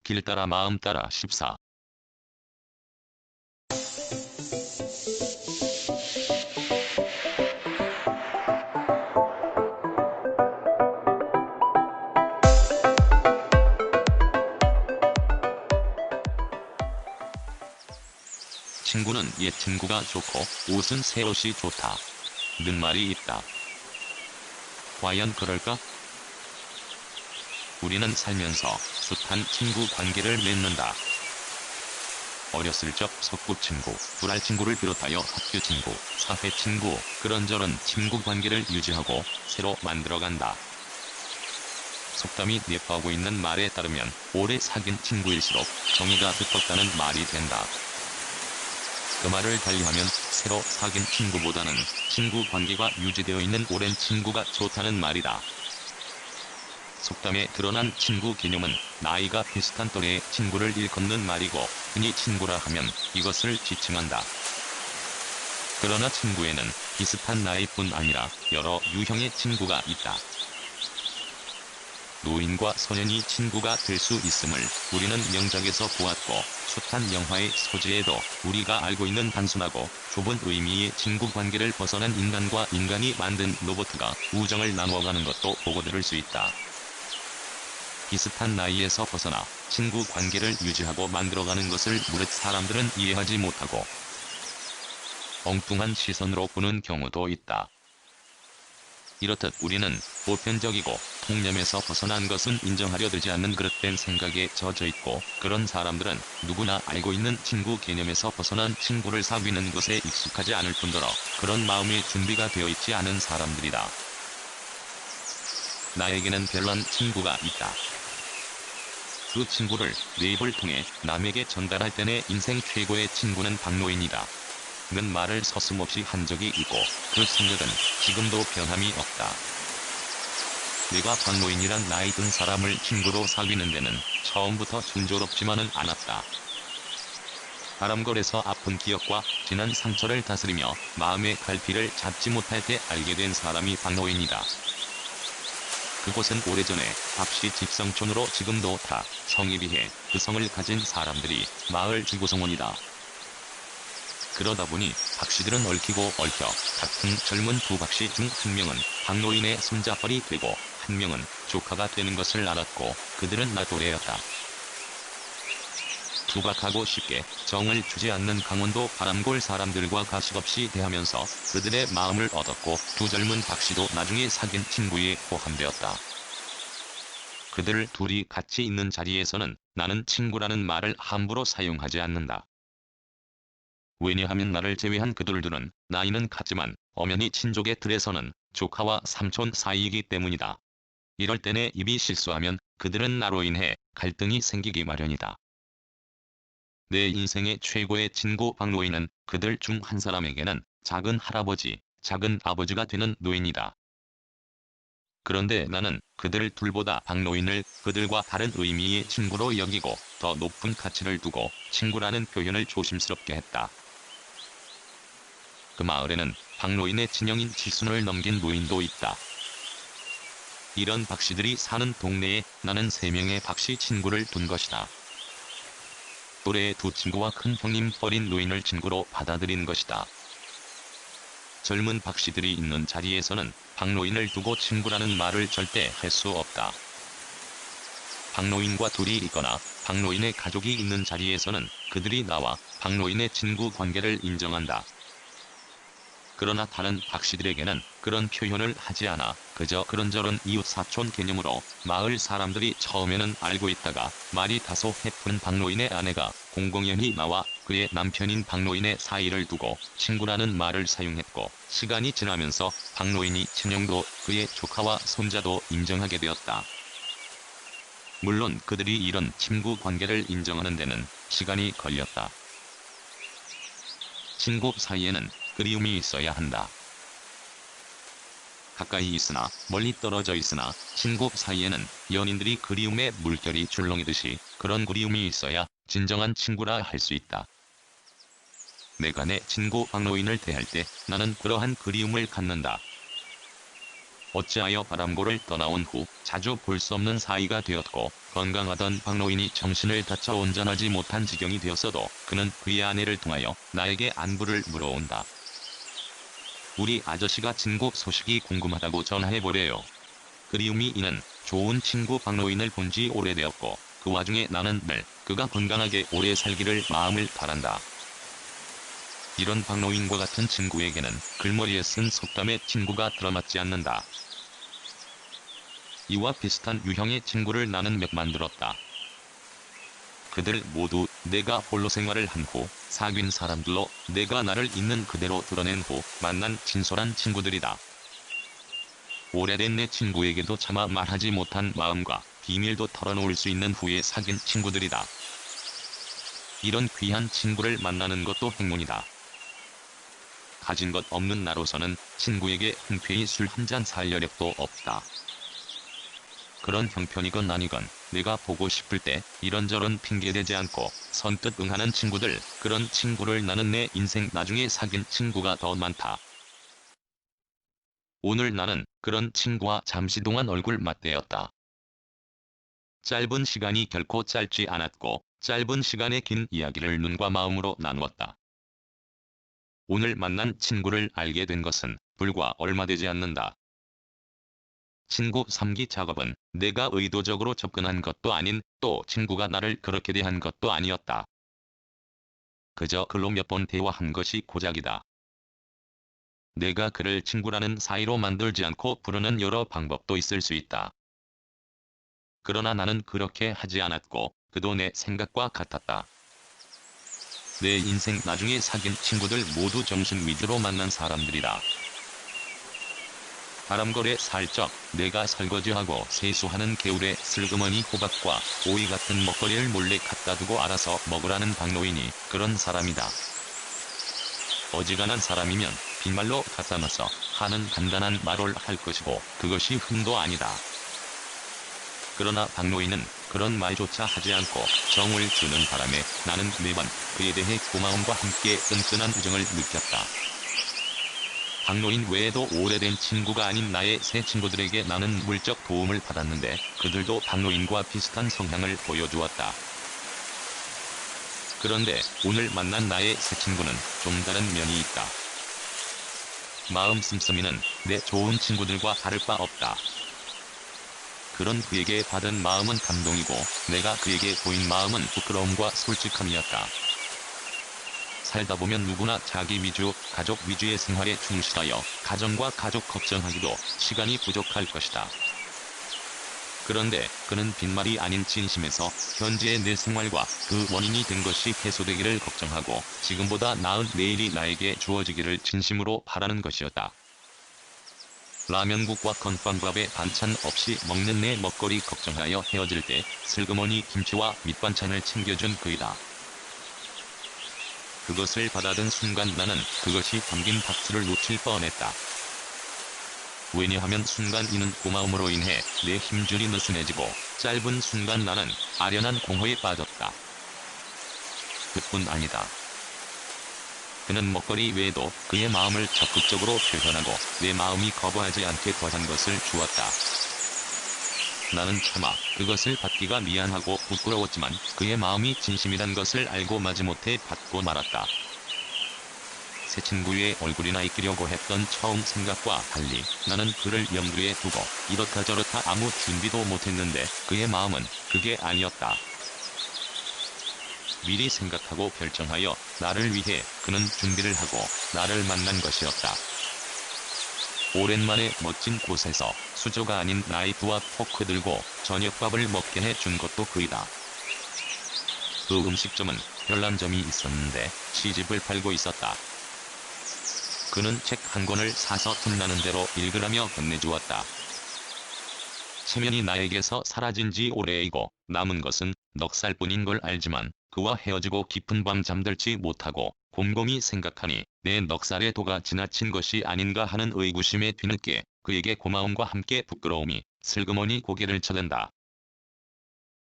길 따라 마음 따라 14. 친구는 옛 친구가 좋고 옷은 새 옷이 좋다 는 말이 있다. 과연 그럴까? 우리는 살면서 숱한 친구 관계를 맺는다. 어렸을 적 소꿉친구, 불알 친구를 비롯하여 학교 친구, 사회 친구, 그런저런 친구 관계를 유지하고 새로 만들어간다. 속담이 내포하고 있는 말에 따르면 오래 사귄 친구일수록 정이가 두텁다는 말이 된다. 그 말을 달리하면 새로 사귄 친구보다는 친구 관계가 유지되어 있는 오랜 친구가 좋다는 말이다. 속담에 드러난 친구 개념은 나이가 비슷한 또래의 친구를 일컫는 말이고 흔히 친구라 하면 이것을 지칭한다. 그러나 친구에는 비슷한 나이뿐 아니라 여러 유형의 친구가 있다. 노인과 소년이 친구가 될 수 있음을 우리는 명작에서 보았고 숱한 영화의 소재에도 우리가 알고 있는 단순하고 좁은 의미의 친구 관계를 벗어난 인간과 인간이 만든 로봇가 우정을 나누어가는 것도 보고 들을 수 있다. 비슷한 나이에서 벗어나 친구 관계를 유지하고 만들어가는 것을 무릇 사람들은 이해하지 못하고 엉뚱한 시선으로 보는 경우도 있다. 이렇듯 우리는 보편적이고 통념에서 벗어난 것은 인정하려 들지 않는 그릇된 생각에 젖어 있고 그런 사람들은 누구나 알고 있는 친구 개념에서 벗어난 친구를 사귀는 것에 익숙하지 않을 뿐더러 그런 마음의 준비가 되어 있지 않은 사람들이다. 나에게는 별난 친구가 있다. 그 친구를 뇌입을 통해 남에게 전달할 때 내 인생 최고의 친구는 박노인이다 는 말을 서슴없이 한 적이 있고 그 생각은 지금도 변함이 없다. 내가 박노인이란 나이 든 사람을 친구로 사귀는 데는 처음부터 순조롭지만은 않았다. 바람걸에서 아픈 기억과 지난 상처를 다스리며 마음의 갈피를 잡지 못할 때 알게 된 사람이 박노인이다. 그곳은 오래전에 박씨 집성촌으로 지금도 다 성에 비해 그 성을 가진 사람들이 마을 주구성원이다. 그러다 보니 박씨들은 얽히고 얽혀 같은 젊은 두 박씨 중 한 명은 박노인의 손자뻘이 되고 한 명은 조카가 되는 것을 알았고 그들은 나또래였다. 투박하고 쉽게 정을 주지 않는 강원도 바람골 사람들과 가식없이 대하면서 그들의 마음을 얻었고 두 젊은 박씨도 나중에 사귄 친구에 포함되었다. 그들 둘이 같이 있는 자리에서는 나는 친구라는 말을 함부로 사용하지 않는다. 왜냐하면 나를 제외한 그들은 나이는 같지만 엄연히 친족의 틀에서는 조카와 삼촌 사이이기 때문이다. 이럴 때 내 입이 실수하면 그들은 나로 인해 갈등이 생기기 마련이다. 내 인생의 최고의 친구 박노인은 그들 중 한 사람에게는 작은 할아버지, 작은 아버지가 되는 노인이다. 그런데 나는 그들 둘보다 박노인을 그들과 다른 의미의 친구로 여기고 더 높은 가치를 두고 친구라는 표현을 조심스럽게 했다. 그 마을에는 박노인의 친형인 칠순을 넘긴 노인도 있다. 이런 박씨들이 사는 동네에 나는 3명의 박씨 친구를 둔 것이다. 또래의 두 친구와 큰 형님 어린 노인을 친구로 받아들인 것이다. 젊은 박씨들이 있는 자리에서는 박노인을 두고 친구라는 말을 절대 할 수 없다. 박노인과 둘이 있거나 박노인의 가족이 있는 자리에서는 그들이 나와 박노인의 친구 관계를 인정한다. 그러나 다른 박씨들에게는 그런 표현을 하지 않아 그저 그런저런 이웃사촌 개념으로 마을 사람들이 처음에는 알고 있다가 말이 다소 해픈 박노인의 아내가 공공연히 나와 그의 남편인 박노인의 사이를 두고 친구라는 말을 사용했고 시간이 지나면서 박노인이 친형도 그의 조카와 손자도 인정하게 되었다. 물론 그들이 이런 친구 관계를 인정하는 데는 시간이 걸렸다. 친구 사이에는 그리움이 있어야 한다. 가까이 있으나 멀리 떨어져 있으나 친구 사이에는 연인들이 그리움의 물결이 출렁이듯이 그런 그리움이 있어야 진정한 친구라 할 수 있다. 내가 내 친구 박노인을 대할 때 나는 그러한 그리움을 갖는다. 어찌하여 바람고를 떠나온 후 자주 볼 수 없는 사이가 되었고, 건강하던 박노인이 정신을 다쳐 온전하지 못한 지경이 되었어도 그는 그의 아내를 통하여 나에게 안부를 물어온다. 우리 아저씨가 친구 소식이 궁금하다고 전화해보래요. 그리움이 이는 좋은 친구 박노인을 본 지 오래되었고, 그 와중에 나는 늘 그가 건강하게 오래 살기를 마음을 바란다. 이런 박노인과 같은 친구에게는 글머리에 쓴 속담에 친구가 들어맞지 않는다. 이와 비슷한 유형의 친구를 나는 몇 만들었다. 그들 모두 내가 홀로 생활을 한 후 사귄 사람들로 내가 나를 있는 그대로 드러낸 후 만난 진솔한 친구들이다. 오래된 내 친구에게도 차마 말하지 못한 마음과 비밀도 털어놓을 수 있는 후에 사귄 친구들이다. 이런 귀한 친구를 만나는 것도 행운이다. 가진 것 없는 나로서는 친구에게 흔쾌히 술 한 잔 살 여력도 없다. 그런 형편이건 아니건 내가 보고 싶을 때 이런저런 핑계대지 않고 선뜻 응하는 친구들, 그런 친구를 나는 내 인생 나중에 사귄 친구가 더 많다. 오늘 나는 그런 친구와 잠시 동안 얼굴 맞대었다. 짧은 시간이 결코 짧지 않았고 짧은 시간의 긴 이야기를 눈과 마음으로 나누었다. 오늘 만난 친구를 알게 된 것은 불과 얼마 되지 않는다. 친구 3기 작업은 내가 의도적으로 접근한 것도 아닌, 또 친구가 나를 그렇게 대한 것도 아니었다. 그저 글로 몇 번 대화한 것이 고작이다. 내가 그를 친구라는 사이로 만들지 않고 부르는 여러 방법도 있을 수 있다. 그러나 나는 그렇게 하지 않았고 그도 내 생각과 같았다. 내 인생 나중에 사귄 친구들 모두 정신 위주로 만난 사람들이다. 바람거래 살적 내가 설거지하고 세수하는 개울에 슬그머니 호박과 오이 같은 먹거리를 몰래 갖다 두고 알아서 먹으라는 박노인이 그런 사람이다. 어지간한 사람이면 빈말로 갖다 놔서 하는 간단한 말을 할 것이고 그것이 흠도 아니다. 그러나 박노인은 그런 말조차 하지 않고 정을 주는 바람에 나는 매번 그에 대해 고마움과 함께 끈끈한 우정을 느꼈다. 박노인 외에도 오래된 친구가 아닌 나의 새 친구들에게 나는 물적 도움을 받았는데 그들도 박노인과 비슷한 성향을 보여주었다. 그런데 오늘 만난 나의 새 친구는 좀 다른 면이 있다. 마음 씀씀이는 내 좋은 친구들과 다를 바 없다. 그런 그에게 받은 마음은 감동이고 내가 그에게 보인 마음은 부끄러움과 솔직함이었다. 살다 보면 누구나 자기 위주, 가족 위주의 생활에 충실하여 가정과 가족 걱정하기도 시간이 부족할 것이다. 그런데 그는 빈말이 아닌 진심에서 현재의 내 생활과 그 원인이 된 것이 해소되기를 걱정하고 지금보다 나은 내일이 나에게 주어지기를 진심으로 바라는 것이었다. 라면국과 건빵밥에 반찬 없이 먹는 내 먹거리 걱정하여 헤어질 때 슬그머니 김치와 밑반찬을 챙겨준 그이다. 그것을 받아든 순간 나는 그것이 담긴 박스를 놓칠 뻔했다. 왜냐하면 순간 이는 고마움으로 인해 내 힘줄이 느슨해지고 짧은 순간 나는 아련한 공허에 빠졌다. 그뿐 아니다. 그는 먹거리 외에도 그의 마음을 적극적으로 표현하고 내 마음이 거부하지 않게 더한 것을 주었다. 나는 차마 그것을 받기가 미안하고 부끄러웠지만 그의 마음이 진심이란 것을 알고 마지못해 받고 말았다. 새 친구의 얼굴이나 익히려고 했던 처음 생각과 달리 나는 그를 염두에 두고 이렇다 저렇다 아무 준비도 못했는데 그의 마음은 그게 아니었다. 미리 생각하고 결정하여 나를 위해 그는 준비를 하고 나를 만난 것이었다. 오랜만에 멋진 곳에서 수저가 아닌 나이프와 포크 들고 저녁밥을 먹게 해준 것도 그이다. 그 음식점은 별난점이 있었는데 시집을 팔고 있었다. 그는 책 한 권을 사서 틈나는 대로 읽으라며 건네주었다. 체면이 나에게서 사라진 지 오래이고 남은 것은 넉살뿐인 걸 알지만 그와 헤어지고 깊은 밤 잠들지 못하고 곰곰이 생각하니 내 넉살의 도가 지나친 것이 아닌가 하는 의구심에 뒤늦게 그에게 고마움과 함께 부끄러움이 슬그머니 고개를 쳐댄다.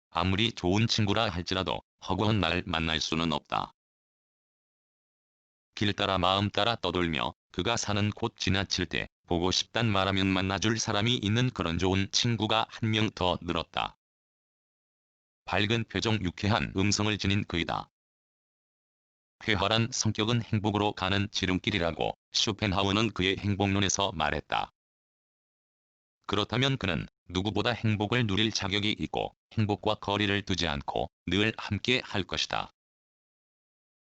아무리 좋은 친구라 할지라도 허구한 나를 만날 수는 없다. 길 따라 마음 따라 떠돌며 그가 사는 곳 지나칠 때 보고 싶단 말하면 만나줄 사람이 있는 그런 좋은 친구가 한 명 더 늘었다. 밝은 표정 유쾌한 음성을 지닌 그이다. 쾌활한 성격은 행복으로 가는 지름길이라고 쇼펜하우어는 그의 행복론에서 말했다. 그렇다면 그는 누구보다 행복을 누릴 자격이 있고 행복과 거리를 두지 않고 늘 함께 할 것이다.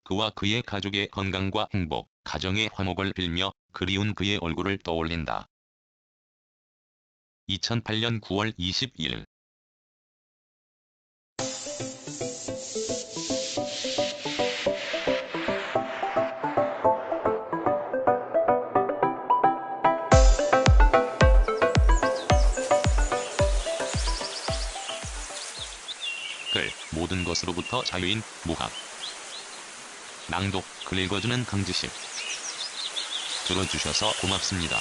그와 그의 가족의 건강과 행복, 가정의 화목을 빌며 그리운 그의 얼굴을 떠올린다. 2008년 9월 22일 글, 모든 것으로부터 자유인 무학. 낭독, 글 읽어주는 강지식. 들어주셔서 고맙습니다.